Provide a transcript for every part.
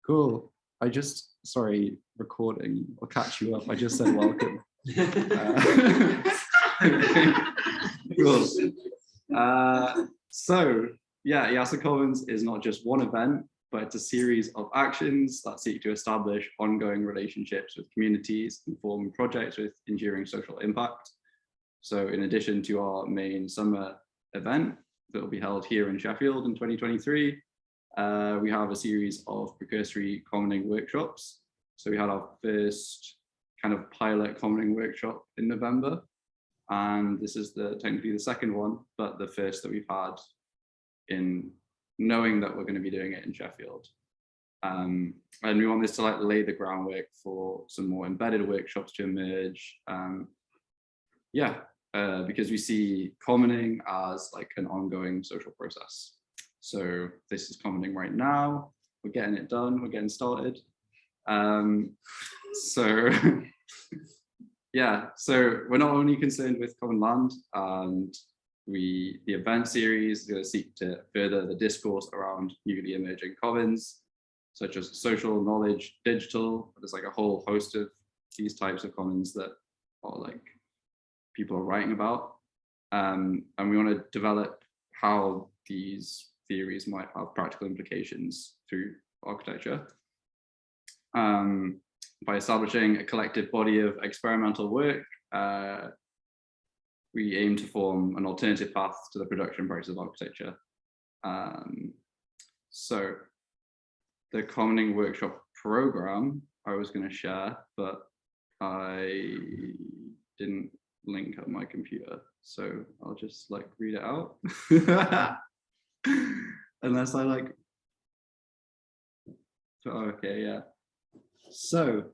Cool. Sorry, recording. I'll catch you up. I just said welcome. Cool. So yeah, EASA Commons is not just one event, but it's a series of actions that seek to establish ongoing relationships with communities and form projects with enduring social impact. So in addition to our main summer event that will be held here in Sheffield in 2023, we have a series of Precursory Commoning Workshops. So we had our first kind of pilot Commoning Workshop in November, and this is technically the second one, but the first that we've had in knowing that we're going to be doing it in Sheffield. And we want this to like lay the groundwork for some more embedded workshops to emerge. Because we see commoning as like an ongoing social process. So this is commoning right now. We're getting it done. We're getting started. So we're not only concerned with common land, and the event series is going to seek to further the discourse around newly emerging commons, such as social, knowledge, digital. There's like a whole host of these types of commons that are like people are writing about. And we want to develop how these theories might have practical implications through architecture. By establishing a collective body of experimental work, we aim to form an alternative path to the production process of architecture. So the Commoning Workshop program I was going to share, but I didn't link up my computer, so I'll just like read it out. Unless I like, okay, yeah. So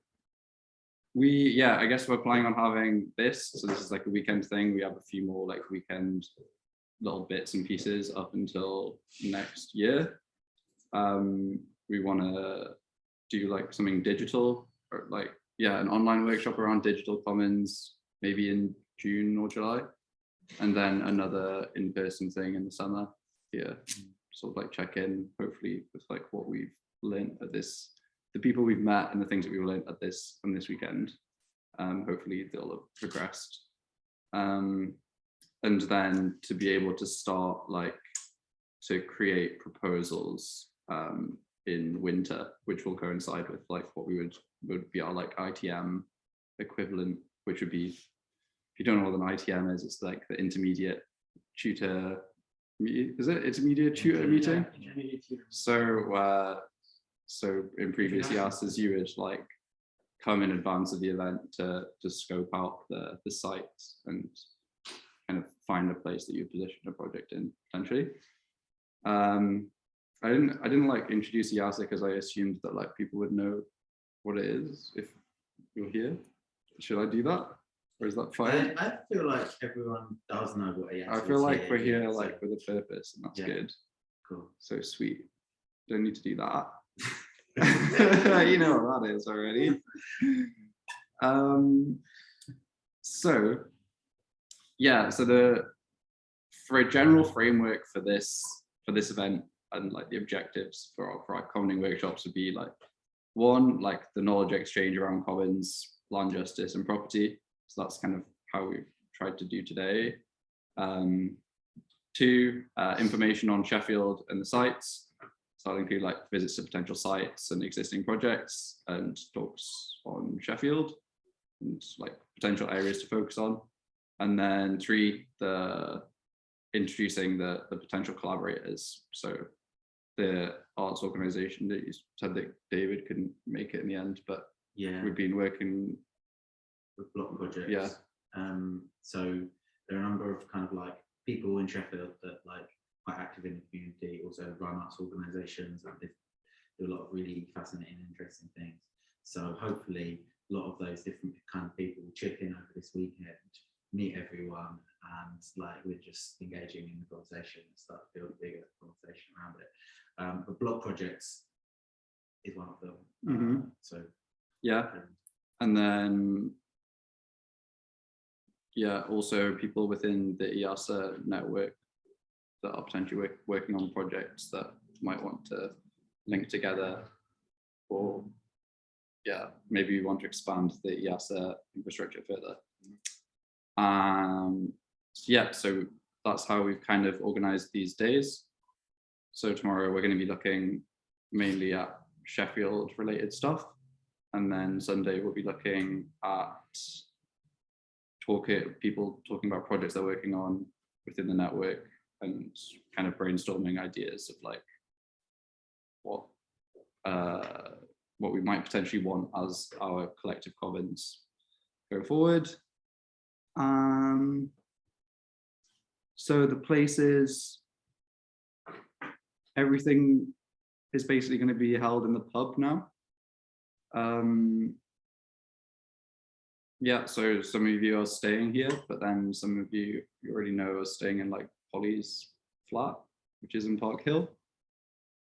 I guess we're planning on having this. So this is like a weekend thing. We have a few more like weekend little bits and pieces up until next year. We want to do like something digital, or like, an online workshop around digital commons, maybe in June or July. And then another in-person thing in the summer here. Sort of like check in, hopefully, with like what we've learned at this, the people we've met and the things that we've learned at this weekend. Hopefully they'll have progressed. And then to be able to start like to create proposals in winter, which will coincide with like what we would be our like ITM equivalent, which would be, if you don't know what an ITM is, it's like the intermediate tutor, is it intermediate tutor meeting? So in previous EASAs, you would like come in advance of the event to scope out the site and kind of find a place that you position a project in, potentially. I didn't like introduce EASA because I assumed that like people would know what it is if you're here. Should I do that? Or is that fine? I feel like everyone does know what EASA is. I feel like we're here like with a purpose, and that's good. Cool. So sweet. Don't need to do that. You know what that is already. So for a general framework for this event and like the objectives for our commoning workshops would be like, one, like the knowledge exchange around commons, land justice and property. So that's kind of how we've tried to do today. Two, information on Sheffield and the sites. So that'll include like visits to potential sites and existing projects and talks on Sheffield and like potential areas to focus on. And then three, introducing the potential collaborators. So the arts organization that you said that David couldn't make it in the end, but we've been working with block projects. So there are a number of kind of like people in Sheffield that like quite active in the community, also run arts organisations, and they do a lot of really fascinating and interesting things. So hopefully a lot of those different kind of people will chip in over this weekend, meet everyone, and like we're just engaging in the conversation and start to build a bigger conversation around it. But block projects is one of them. And then also people within the EASA network that are potentially working on projects that might want to link together, or yeah, maybe we want to expand the EASA infrastructure further. Yeah, so that's how we've kind of organized these days. So tomorrow we're going to be looking mainly at Sheffield related stuff, and then Sunday we'll be looking at people talking about projects they're working on within the network and kind of brainstorming ideas of like what we might potentially want as our collective commons go forward. So the places, everything is basically going to be held in the pub now. Yeah, so some of you are staying here, but then some of you already know are staying in like Polly's flat, which is in Park Hill.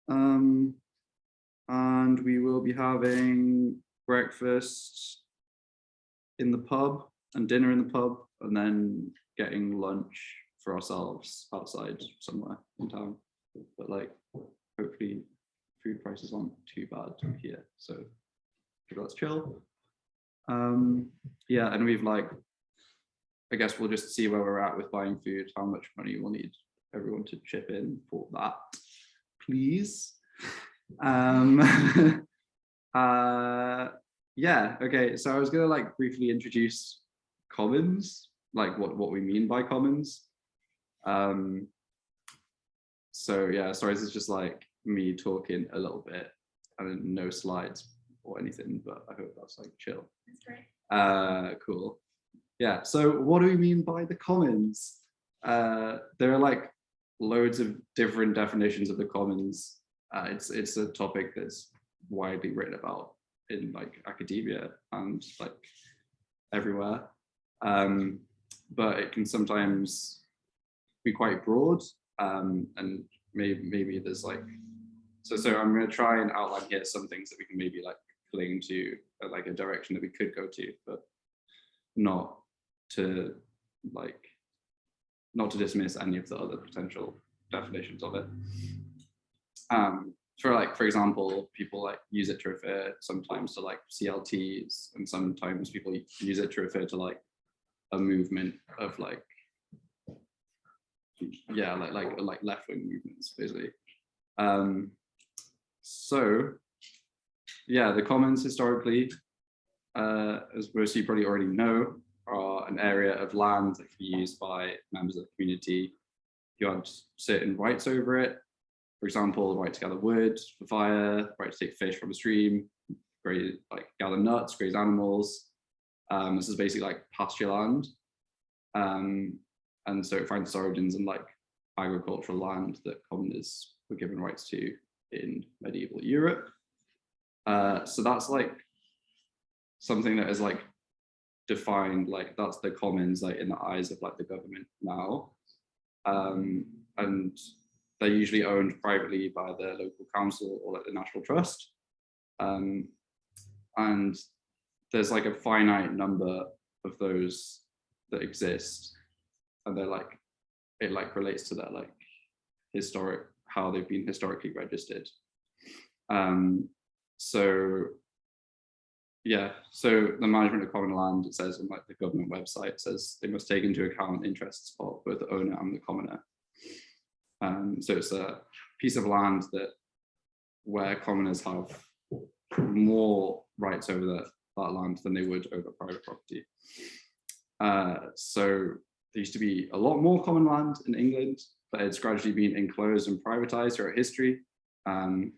And we will be having breakfast in the pub and dinner in the pub, and then getting lunch for ourselves outside somewhere in town. But like, hopefully food prices aren't too bad here, so let's chill. Yeah, and we've like, I guess we'll just see where we're at with buying food, how much money we'll need everyone to chip in for that, please. Yeah, okay, so I was gonna like briefly introduce commons, like what we mean by commons. So yeah, sorry, this is just like me talking a little bit and no slides or anything, but I hope that's like chill. That's great. Cool. Yeah, so what do we mean by the commons? There are like loads of different definitions of the commons. It's a topic that's widely written about in like academia and like everywhere. But it can sometimes be quite broad, and maybe there's like, so I'm going to try and outline here some things that we can maybe like cling to, like a direction that we could go to, but not to dismiss any of the other potential definitions of it. For example, people like use it to refer sometimes to like CLTs, and sometimes people use it to refer to like a movement of like, yeah, like left-wing movements basically. So yeah, the commons historically, as most of you probably already know, are an area of land that can be used by members of the community who had certain rights over it. For example, the right to gather wood for fire, right to take fish from a stream, gather nuts, graze animals. This is basically like pasture land. And so it finds its origins in like agricultural land that commoners were given rights to in medieval Europe. So that's like something that is like defined, like that's the commons like in the eyes of like the government now. And they're usually owned privately by the local council or like the National Trust. And there's like a finite number of those that exist, and they're like, it like relates to that like how they've been historically registered. So yeah, so the management of common land, it says on like the government website, says they must take into account interests of both the owner and the commoner. So it's a piece of land where commoners have more rights over that land than they would over private property. So there used to be a lot more common land in England, but it's gradually been enclosed and privatized throughout history. And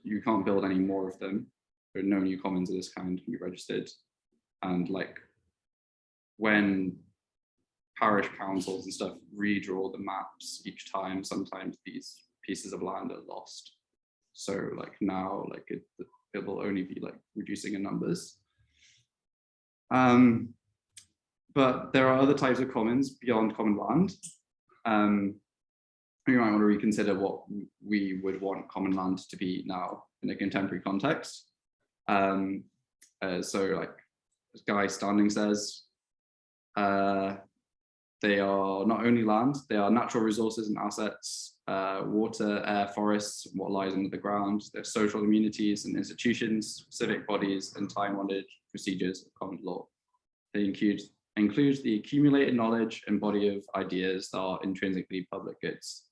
you can't build any more of them. There are no new commons of this kind can be registered. And like when parish councils and stuff redraw the maps each time, sometimes these pieces of land are lost. So like now, like it will only be like reducing in numbers. But there are other types of commons beyond common land. You might want to reconsider what we would want common land to be now in a contemporary context. So like as Guy Standing says, they are not only land, they are natural resources and assets, water, air, forests, what lies under the ground. They're social communities and institutions, civic bodies, and time-honored procedures of common law. They include the accumulated knowledge and body of ideas that are intrinsically public goods.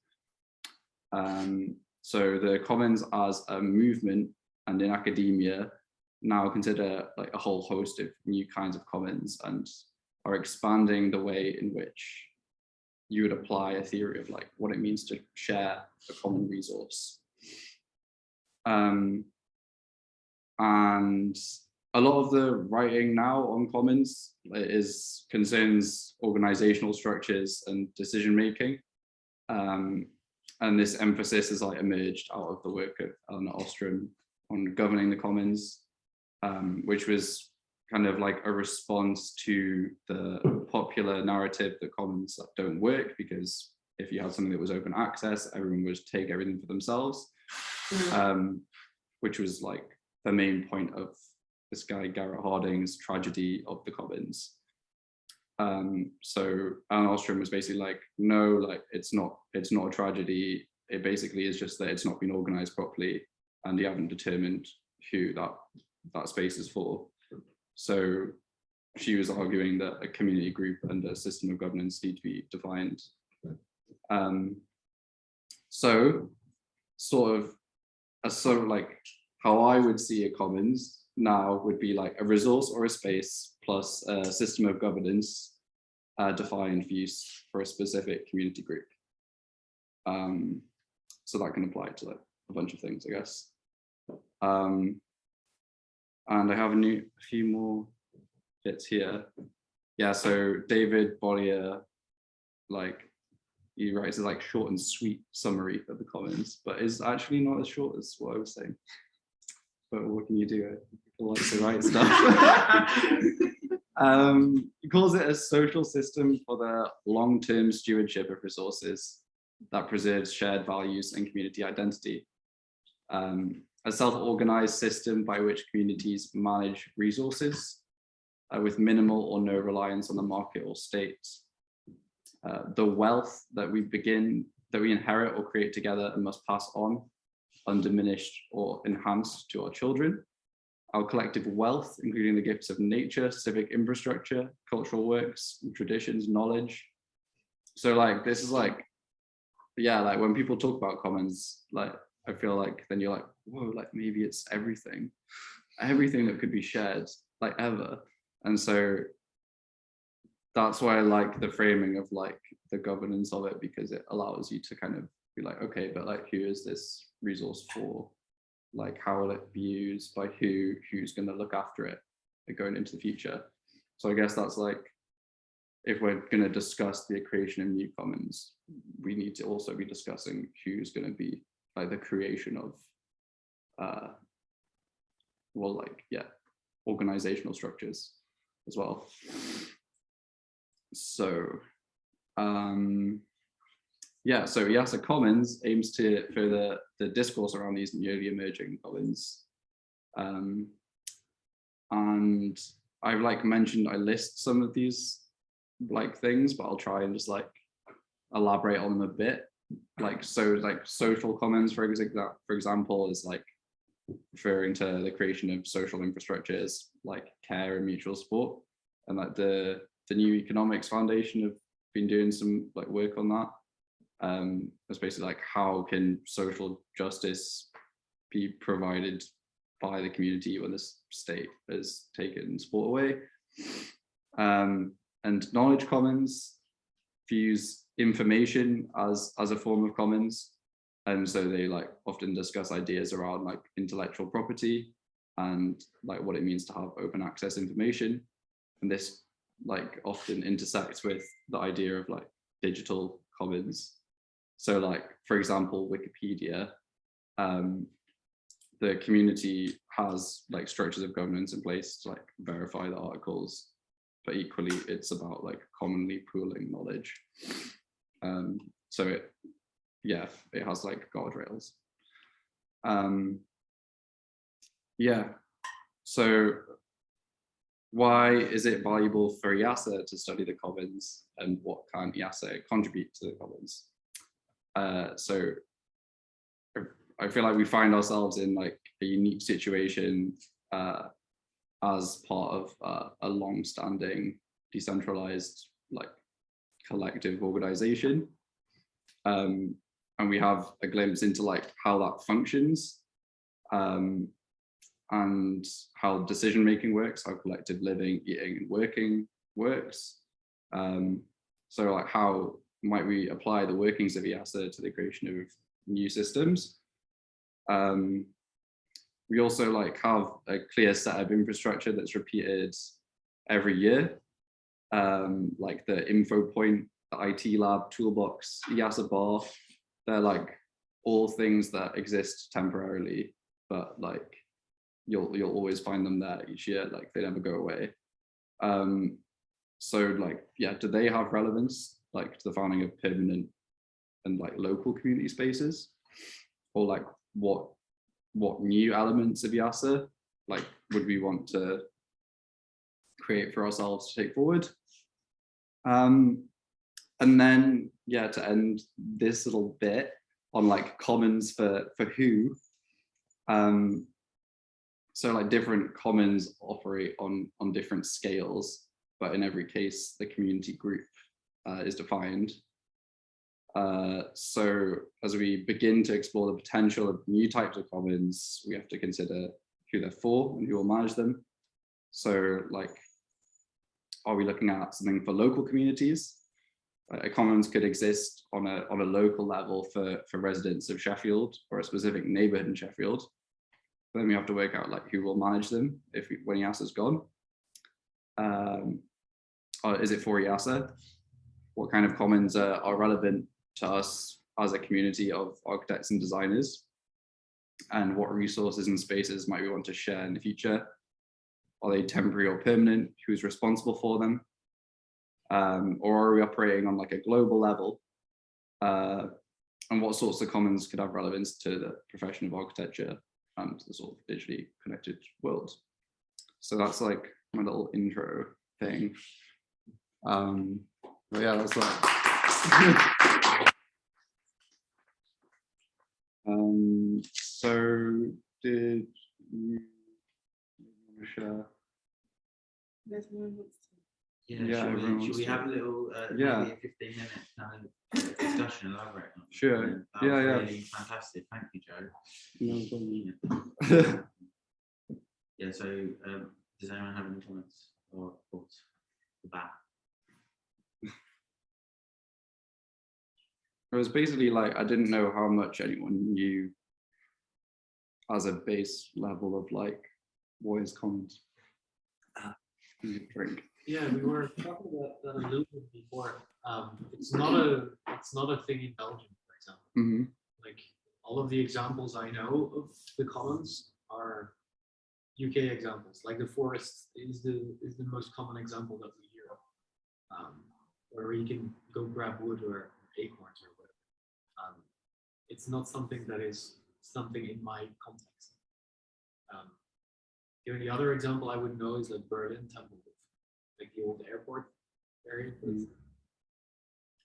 So the commons as a movement, and in academia now consider like a whole host of new kinds of commons and are expanding the way in which you would apply a theory of like what it means to share a common resource. And a lot of the writing now on commons concerns organizational structures and decision making. And this emphasis has like emerged out of the work of Eleanor Ostrom on governing the commons, which was kind of like a response to the popular narrative that commons don't work, because if you had something that was open access, everyone would take everything for themselves, which was like the main point of this guy Garrett Harding's Tragedy of the Commons. So Alan Ostrom was basically like, no, like it's not a tragedy. It basically is just that it's not been organized properly and you haven't determined who that space is for. So she was arguing that a community group and a system of governance need to be defined. So sort of like how I would see a commons now would be like a resource or a space plus a system of governance defined for use for a specific community group. So that can apply to like a bunch of things, I guess. And I have a few more bits here. Yeah, so David Bollier, like he writes a like short and sweet summary of the commons, but is actually not as short as what I was saying. But what can you do? People like to write stuff. He calls it a social system for the long-term stewardship of resources that preserves shared values and community identity. A self-organized system by which communities manage resources with minimal or no reliance on the market or state. The wealth that we inherit or create together and must pass on undiminished or enhanced to our children. Our collective wealth, including the gifts of nature, civic infrastructure, cultural works, traditions, knowledge. So like, this is like, yeah, like when people talk about commons, like, I feel like then you're like, whoa, like maybe it's everything that could be shared, like ever. And so that's why I like the framing of like the governance of it, because it allows you to kind of be like, okay, but like who is this resource for? Like how will it be used by who's going to look after it going into the future? So I guess that's like, if we're going to discuss the creation of new commons, we need to also be discussing who's going to be like the creation of organizational structures as well. So so EASA Commons aims to further the discourse around these newly emerging commons. And I've like mentioned, I list some of these like things, but I'll try and just like elaborate on them a bit. Like, so like social commons, for example, is like referring to the creation of social infrastructures like care and mutual support. And like the New Economics Foundation have been doing some like work on that. It's basically like, how can social justice be provided by the community when the state has taken support away? And knowledge commons views information as a form of commons, and so they like often discuss ideas around like intellectual property and like what it means to have open access information, and this like often intersects with the idea of like digital commons. So like, for example, Wikipedia, the community has like structures of governance in place to like verify the articles, but equally it's about like commonly pooling knowledge. So it has like guardrails. So why is it valuable for EASA to study the commons, and what can EASA contribute to the commons? So I feel like we find ourselves in like a unique situation as part of a long-standing decentralized like collective organization, and we have a glimpse into like how that functions, and how decision-making works, how collective living, eating, and working works. So like how might we apply the workings of EASA to the creation of new systems? We also like have a clear set of infrastructure that's repeated every year, like the info point, the IT lab, toolbox, EASA bar. They're like all things that exist temporarily, but like you'll always find them there each year, like they never go away. So like, yeah, do they have relevance like to the founding of permanent and like local community spaces? Or like what new elements of EASA like would we want to create for ourselves to take forward? And then, yeah, to end this little bit on like commons for who. So like different commons operate on different scales, but in every case, the community group is defined. So as we begin to explore the potential of new types of commons, we have to consider who they're for and who will manage them. So like, are we looking at something for local communities? A commons could exist on a local level for residents of Sheffield or a specific neighborhood in Sheffield. But then we have to work out like who will manage them when EASA's gone. Or is it for EASA? What kind of commons are relevant to us as a community of architects and designers? And what resources and spaces might we want to share in the future? Are they temporary or permanent? Who's responsible for them? Or are we operating on like a global level? And what sorts of commons could have relevance to the profession of architecture and the sort of digitally connected world? So that's like my little intro thing. But yeah, that's like. So did you share? Yeah, should we have a little maybe a 15-minute kind of discussion, elaborate on it? Sure. That was really fantastic. Thank you, Joe. No problem. Yeah, so does anyone have any comments or thoughts about? It was basically like I didn't know how much anyone knew as a base level of like what is commons. Drink. Yeah, we were talking about that a little bit before. It's not a thing in Belgium, for example. Mm-hmm. Like all of the examples I know of the commons are UK examples. Like the forest is the most common example that we hear of, where you can go grab wood or acorns or whatever. It's not something that is something in my context. The only other example I would know is like Berlin Temple, like the old airport area.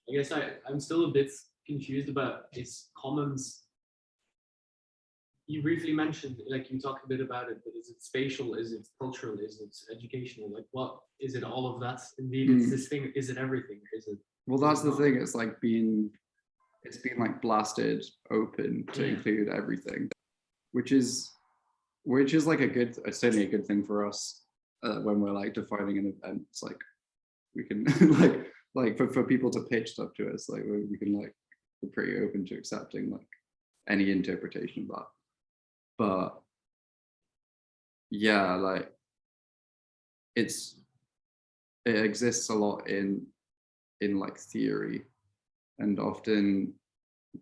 I guess I'm still a bit confused about is commons. You briefly mentioned, like you talked a bit about it, but is it spatial? Is it cultural? Is it educational? Like what is it? All of that? Indeed, it's this thing. Is it everything? Is it? Well, that's the thing. It's like it's been like blasted open to include everything, which is like certainly a good thing for us when we're like defining an event. It's like we can like for people to pitch stuff to us, like we can like we're pretty open to accepting like any interpretation of that. But yeah, like it exists a lot in like theory, and often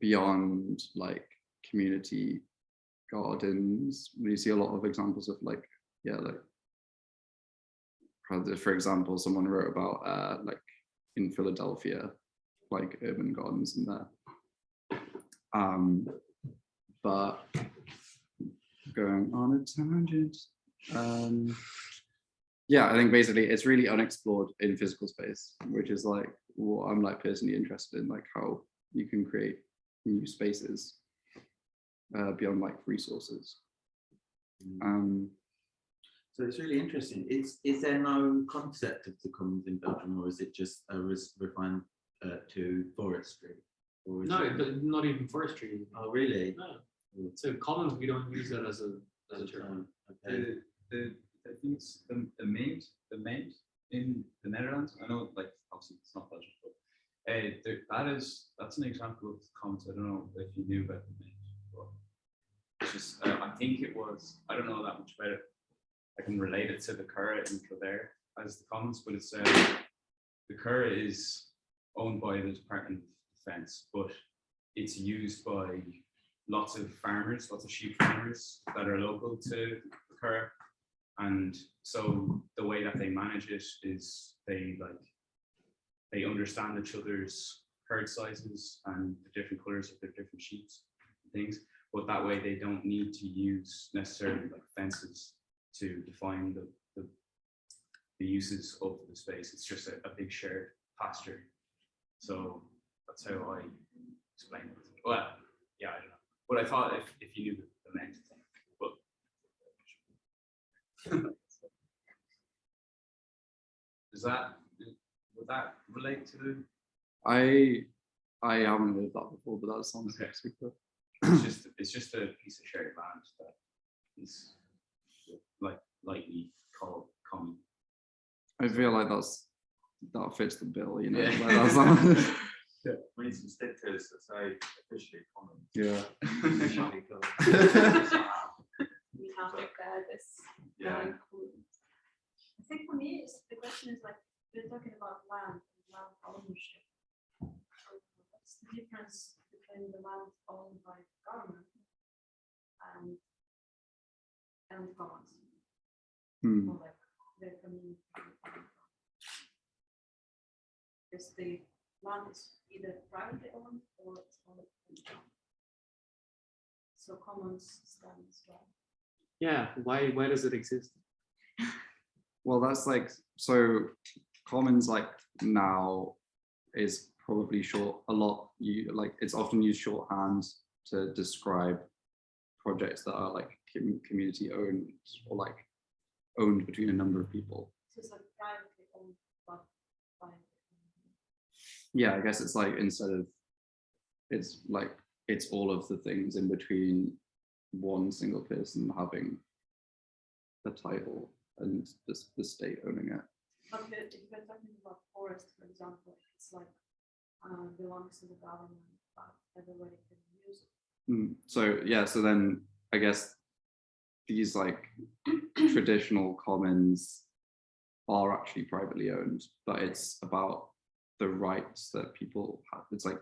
beyond like community gardens. You see a lot of examples of like, yeah, like for example, someone wrote about like in Philadelphia, like urban gardens in there. But going on a tangent. yeah, I think basically it's really unexplored in physical space, which is like what I'm like personally interested in, like how you can create new spaces beyond like resources. So it's really interesting. Is there no concept of the commons in Belgium, or is it just refined to forestry? Or is but not even forestry. Oh, really? No. So commons, we don't use that as a term. Okay. I think it's the main in the Netherlands. I know, like, obviously it's not Belgium, but that's an example of commons. I don't know if you knew about the main, but it's just I think it was, I don't know that much about it. I can relate it to the Curragh in Kildare as the commons, but it's the Curragh is owned by the Department of Defence, but it's used by lots of farmers, lots of sheep farmers that are local to the Curragh. And so the way that they manage it is they understand each other's herd sizes and the different colors of their different sheep and things, but that way they don't need to use necessarily like fences to define the uses of the space. It's just a big shared pasture. So that's how I explain it. Well, yeah, I don't know. But I thought if you knew the main thing, but would that relate to? I haven't heard that before, but that sounds Okay. super. It's just a piece of shared land that is like lightly called common. I feel like that fits the bill, you know. Yeah. Like, that's not, Yeah, we need some stickers that say officially common. yeah. Shiny colour. We have this. Yeah. I think for me, the question is like, we're talking about land and land ownership. So what's the difference between the land owned by the government and commons? Or like the community. Because the land is either privately owned or it's owned by the government. So commons stand as well. Yeah, why does it exist? Well, that's like, so commons like now is probably it's often used shorthand to describe projects that are like community owned or like owned between a number of people. So it's like privately owned, but by. Yeah, I guess it's like it's all of the things in between one single person having the title and the state owning it. But if we're talking about forest, for example, it's like belongs to the government, but everybody can use it. So yeah, so then I guess these like traditional commons are actually privately owned, but it's about the rights that people have. It's like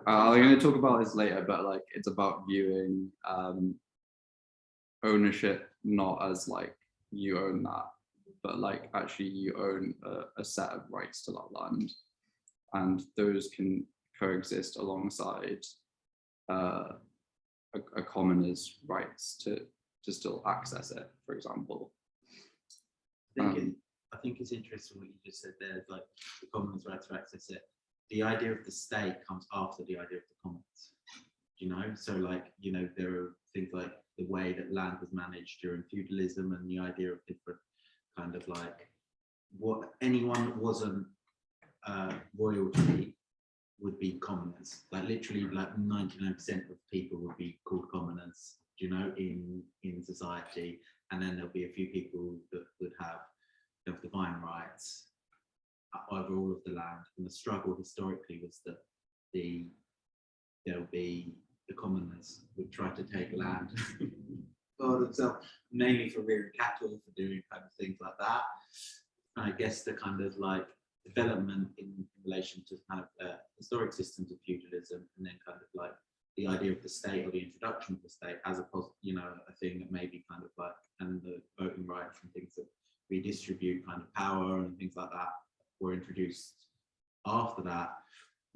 I'm going to talk about this later, but like it's about viewing ownership not as like you own that, but like actually you own a set of rights to that land, and those can coexist alongside a commoner's rights to still access it, for example. I think it's interesting what you just said there, like the commons' right to access it. The idea of the state comes after the idea of the commons, you know? So like, you know, there are things like the way that land was managed during feudalism and the idea of different kind of like what anyone that wasn't royalty would be commoners. Like literally like 99% of people would be called commoners, you know, in society. And then there'll be a few people that would have divine rights over all of the land. And the struggle historically was that there'll be the commoners would try to take land for themselves, mainly for rearing cattle, for doing kind of things like that. And I guess the kind of like development in relation to kind of historic systems of feudalism, and then kind of like the idea of the state or the introduction of the state as a you know, a thing that may be kind of like, and the voting rights and things that redistribute kind of power and things like that were introduced after that.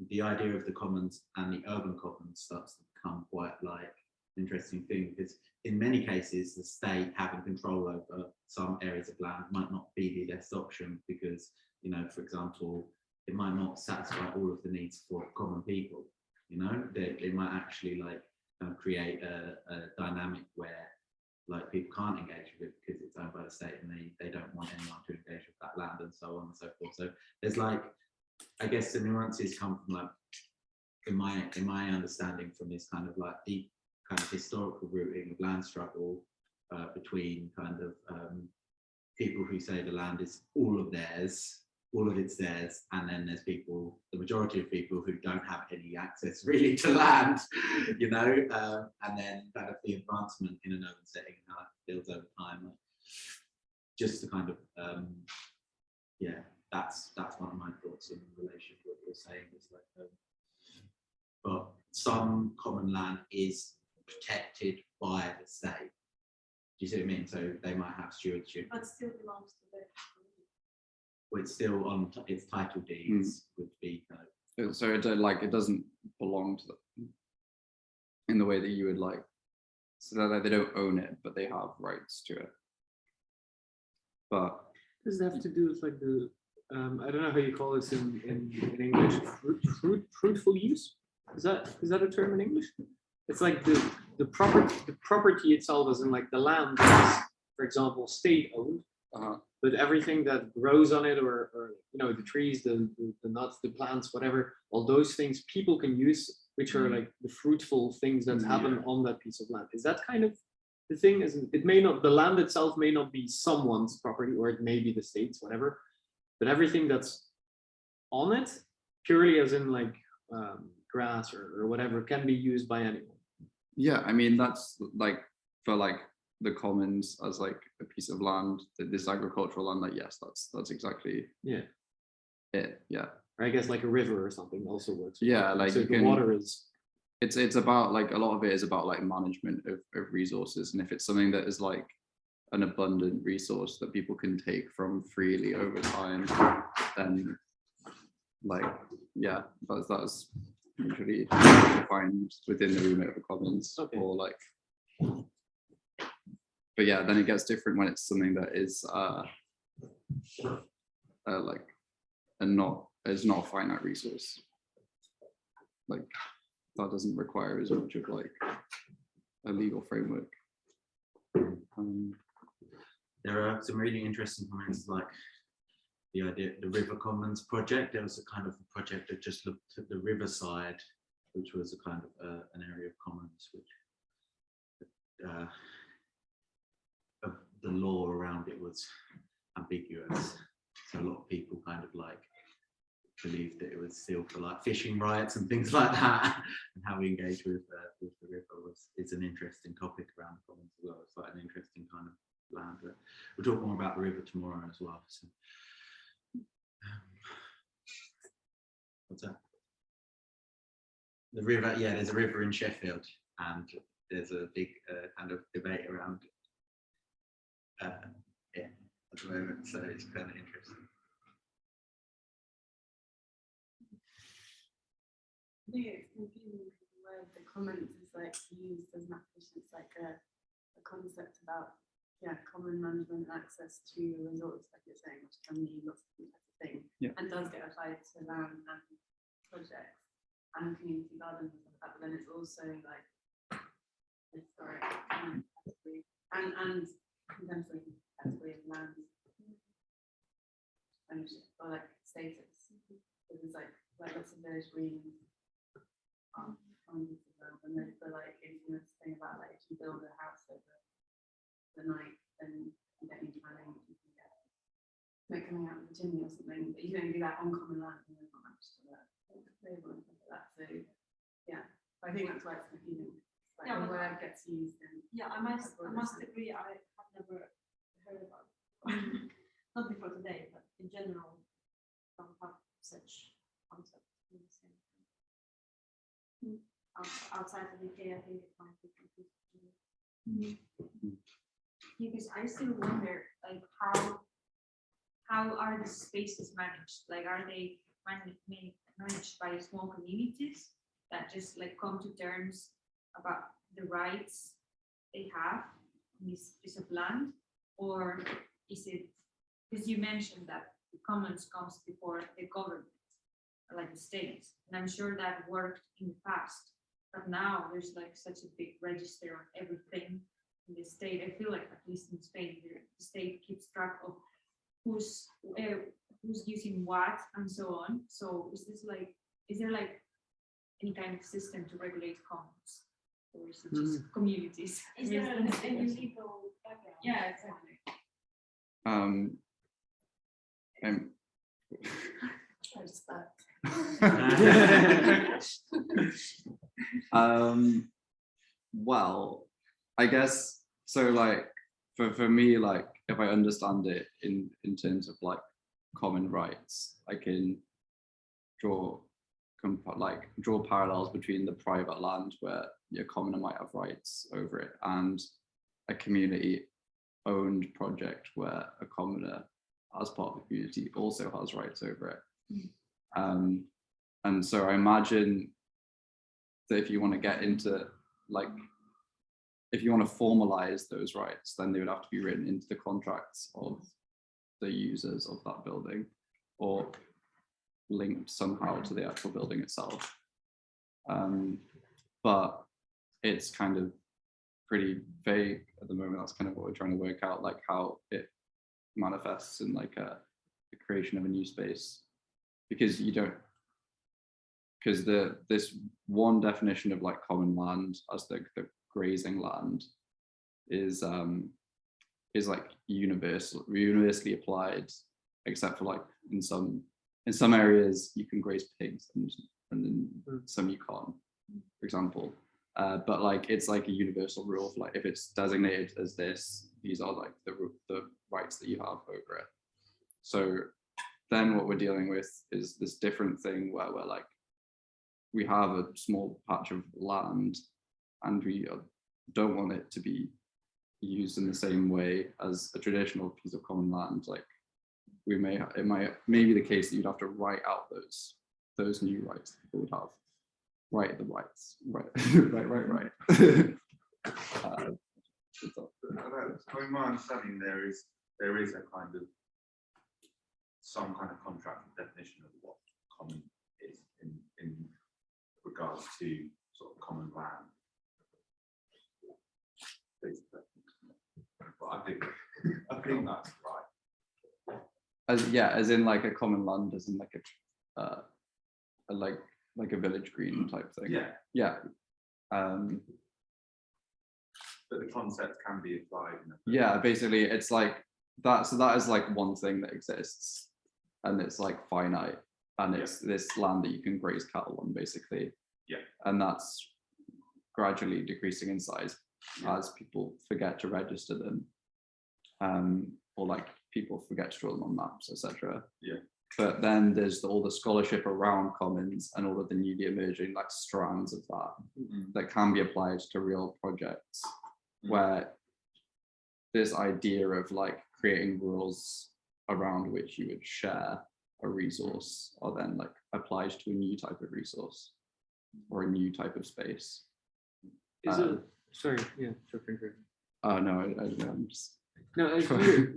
The idea of the commons and the urban commons starts to become quite like interesting thing, because in many cases the state having control over some areas of land might not be the best option, because, you know, for example, it might not satisfy all of the needs for common people. You know, they might actually like create a dynamic where like people can't engage with it because it's owned by the state, and they don't want anyone to engage with that land, and so on and so forth. So there's like, I guess the nuances come from like, in my understanding, from this kind of like deep kind of historical rooting of land struggle between kind of people who say the land is all of theirs, all of it's theirs, and then there's people, the majority of people who don't have any access really to land, you know, and then kind of the advancement in an urban setting, how it builds over time. Like, just to kind of, yeah, that's one of my thoughts in relation to what you're saying. Is like, but some common land is protected by the state. Do you see what I mean? So they might have stewardship, But still belongs to the. but it's still on its title deeds would be kind of. So it it doesn't belong to them in the way that you would like. So that they don't own it, but they have rights to it. But Does it have to do with like the I don't know how you call this in English, fruitful use? Is that a term in English? It's like the property itself, as in like the land is, for example, state owned, but everything that grows on it, or you know, the trees, the nuts, the plants, whatever, all those things people can use, which are like the fruitful things that happen on that piece of land. Is that kind of the thing? Is it may not, the land itself may not be someone's property, or it may be the state's, whatever, but everything that's on it, purely as in like grass or whatever, can be used by anyone. yeah, I mean, that's like for like the commons as like a piece of land, this agricultural land, like, yes, that's exactly it. Yeah. Or I guess like a river or something also works. Yeah, like so you the can, water is. It's about like, a lot of it is about like management of resources, and if it's something that is like an abundant resource that people can take from freely over time, then like, yeah, that's usually defined within the remit of the commons. Okay. Or like, but yeah, then it gets different when it's something that is like it's not a finite resource. Like, that doesn't require as much of like a legal framework. There are some really interesting comments, like the idea, the River Commons project. There was a kind of a project that just looked at the riverside, which was a kind of an area of commons, which the law around it was ambiguous. So a lot of people kind of like believed that it was still for like fishing rights and things like that. And how we engage with the river is an interesting topic around the commons as well. It's like an interesting kind of land. But we'll talk more about the river tomorrow as well. So, what's that? The river, yeah, there's a river in Sheffield, and there's a big kind of debate around yeah, at the moment, so it's kind of interesting. I think it's confusing because the word the commons is like used as an application. It's like a concept about common management and access to resources, like you're saying, which can mean lots of different types of things, and does get applied to land and projects and community gardens and stuff like that. But then it's also like historic and contemporary category of land ownership or like status. There's like lots of village greens. And there's the like infamous thing about like if you build a house over the night, then you don't need planning, you can get smoke coming out of the chimney or something, but you don't do that on common land, and there's not much to that label and stuff like that. So yeah, I think that's why it's confusing. Like the word gets used in I must agree, I have never heard about it. Not before today, but in general, don't have such concepts. Outside of the UK, I think it might be confusing. Because I still wonder, like, how are the spaces managed? Like, are they managed by small communities that just like come to terms about the rights they have in this piece of land, or is it, because you mentioned that the commons comes before the government, like the state, and I'm sure that worked in the past, but now there's like such a big register of everything in the state. I feel like, at least in Spain, the state keeps track of who's using what and so on. So is there like any kind of system to regulate commons, or is it just communities? Is there a legal background? Yeah, exactly. Well, I guess so. Like for me, like if I understand it in terms of like common rights, I can draw parallels between the private land where your commoner might have rights over it and a community owned project where a commoner as part of the community also has rights over it. And so I imagine that if you want to get into like, if you want to formalize those rights, then they would have to be written into the contracts of the users of that building or linked somehow to the actual building itself. But it's kind of pretty vague at the moment. That's kind of what we're trying to work out, like how it manifests in like the creation of a new space, because you don't, because this one definition of like common land as the grazing land is like universally applied, except for like in some areas you can graze pigs and in some you can't, for example. But like it's like a universal rule of like if it's designated as this, these are like the rights that you have over it. So then what we're dealing with is this different thing where we're like, we have a small patch of land and we don't want it to be used in the same way as a traditional piece of common land. Like it may be the case that you'd have to write out those new rights that people would have. Right, the rights, right. I mean, my understanding there is a kind of some kind of contract definition of what common is in regards to sort of common land. But I think that's right. As in like a common land, as in like like a village green type thing. Yeah. But the concept can be applied. Yeah, basically it's like that. So that is like one thing that exists and it's like finite and it's this land that you can graze cattle on basically. Yeah. And that's gradually decreasing in size as people forget to register them. Or like people forget to draw them on maps, etc. Yeah. But then there's all the scholarship around commons and all of the newly emerging like strands of that that can be applied to real projects where this idea of like creating rules around which you would share a resource are then like applied to a new type of resource or a new type of space. Is it, sorry, yeah, sure. No, I don't know. I'm just... No,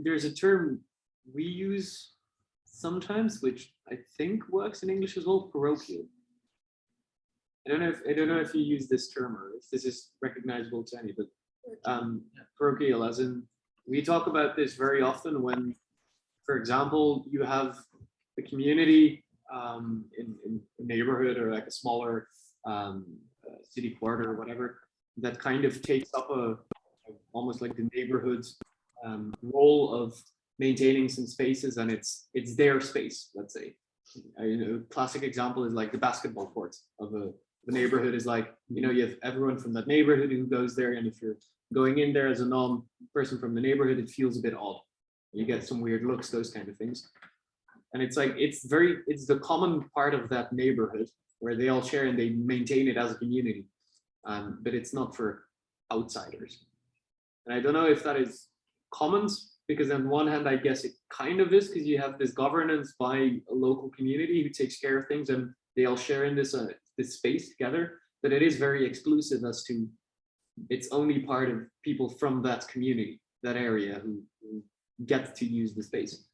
there's a term we use sometimes, which I think works in English as well, parochial. I don't know if you use this term or if this is recognizable to any, but parochial, as in we talk about this very often when, for example, you have the community in a neighborhood or like a smaller city quarter or whatever that kind of takes up almost like the neighborhood's role of maintaining some spaces, and it's their space, let's say. A classic example is like the basketball courts of the neighborhood is like, you have everyone from that neighborhood who goes there, and if you're going in there as a non-person from the neighborhood, it feels a bit odd. You get some weird looks, those kind of things. And it's like, it's the common part of that neighborhood where they all share and they maintain it as a community. But it's not for outsiders. And I don't know if that is commons, because on one hand, I guess it kind of is, because you have this governance by a local community who takes care of things and they all share in this space together, but it is very exclusive as to it's only part of people from that community, that area, who get to use the space.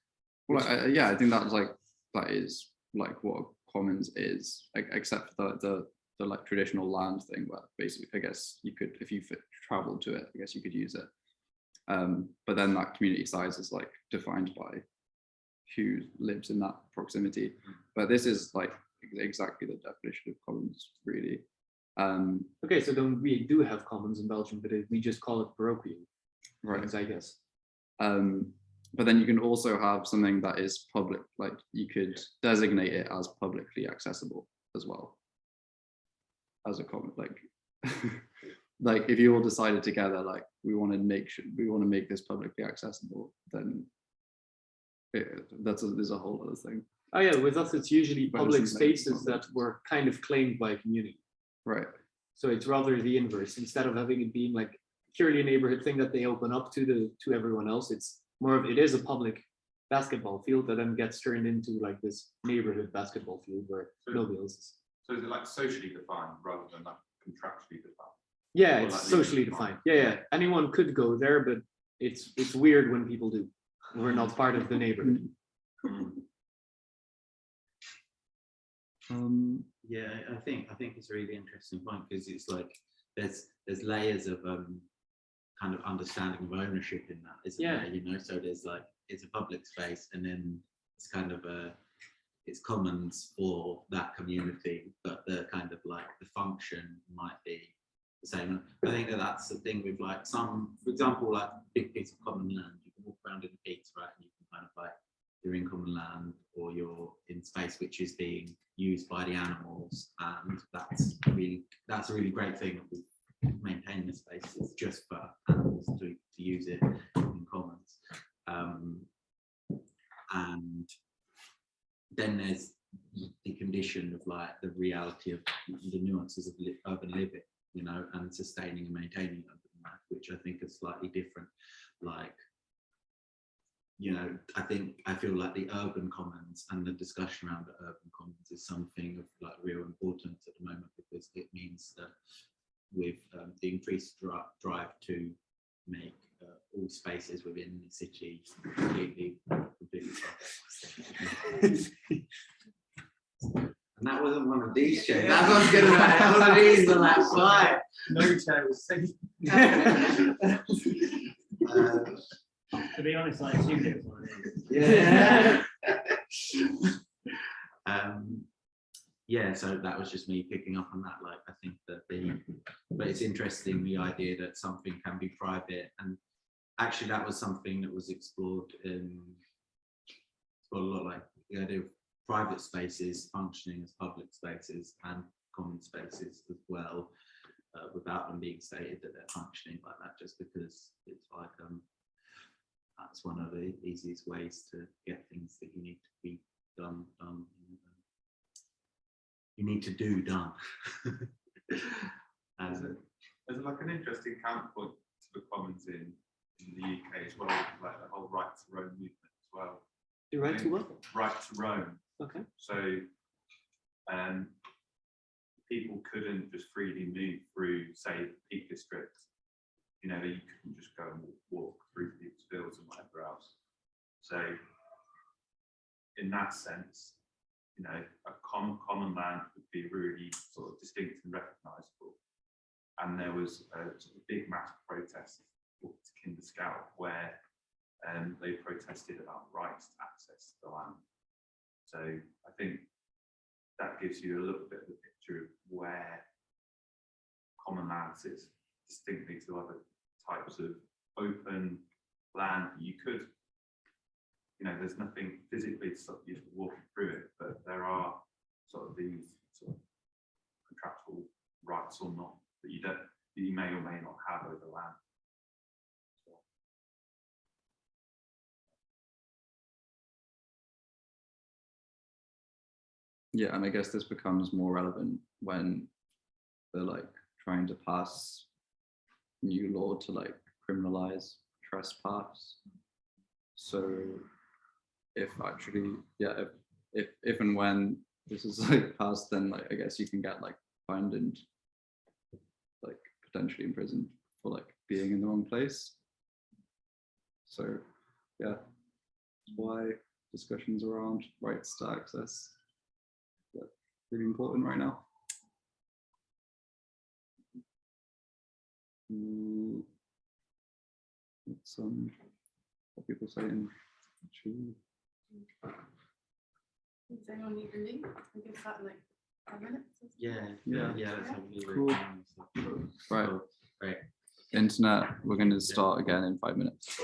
Well, yeah, I think that is like what a commons is, except for the like traditional land thing, where basically, I guess you could, if you traveled to it, I guess you could use it. But then that community size is like defined by who lives in that proximity. But this is like exactly the definition of commons, really. Okay, so then we do have commons in Belgium, but we just call it parochial, Right. I guess. But then you can also have something that is public, like you could designate it as publicly accessible as well as a common, like like if you all decided together, like we want to make this publicly accessible, then there's a whole other thing. Oh yeah, with us it's usually But public it's like spaces that were kind of claimed by a community. Right. So it's rather the inverse. Instead of having it being like purely a neighborhood thing that they open up to everyone else, it's more of, it is a public basketball field that then gets turned into like this neighborhood basketball field where nobody else is. So is it like socially defined rather than like contractually defined? Yeah, Or it's like socially legally defined. Yeah, anyone could go there, but it's weird when people do. We're not part of the neighborhood. Yeah, I think it's a really interesting point, because it's like there's layers of kind of understanding of ownership in that, isn't there? You know, so there's like, it's a public space, and then it's kind of it's commons for that community, but the kind of like the function might be the same. I think that's the thing with like some, for example, like big piece of common land, you can walk around in the peaks, right, and you can kind of like, you're in common land or you're in space which is being used by the animals, and that's a really great thing. Maintain the spaces just for animals to use it in commons. And then there's the condition of like the reality of the nuances of urban living, you know, and sustaining and maintaining urban life, which I think is slightly different. Like, you know, I feel like the urban commons and the discussion around the urban commons is something of like real importance at the moment, because it means that with the increased drive to make all spaces within the city completely and that wasn't one of these chairs. That's what I was going to say. One of these the last slide. No chair was safe. To be honest, I assumed it was one of these. Yeah. Yeah, so that was just me picking up on that. Like, I think that but it's interesting, the idea that something can be private, and actually that was something that was explored a lot, like the idea of private spaces functioning as public spaces and common spaces as well, without them being stated that they're functioning like that, just because it's like that's one of the easiest ways to get things that you need to be done. You need to do done. There's like an interesting counterpoint to the commons in the UK as well, like the whole right to roam movement as well. The right to what? Right to roam. Okay. So people couldn't just freely move through, say, Peak District. You know, you couldn't just go and walk through people's fields and whatever else. So in that sense, you know, a common land would be really sort of distinct and recognisable. And there was a sort of big mass protest to Kinder Scout where they protested about rights to access to the land. So I think that gives you a little bit of a picture of where common land sits distinctly to other types of open land. You could, you know, there's nothing physically to stop you from walking through it, but there are sort of these sort of contractual rights or not that you may or may not have over land. Yeah, and I guess this becomes more relevant when they're like trying to pass new law to like criminalize trespass. So if actually, yeah, if and when this is like passed, then like I guess you can get like fined and like potentially in prison for like being in the wrong place. So yeah, that's why discussions around rights to access are really important right now. What's what people saying? Does anyone need to leave? I guess that in like 5 minutes. Yeah. That's how we Cool. Right. Great. Internet, we're going to start again in 5 minutes.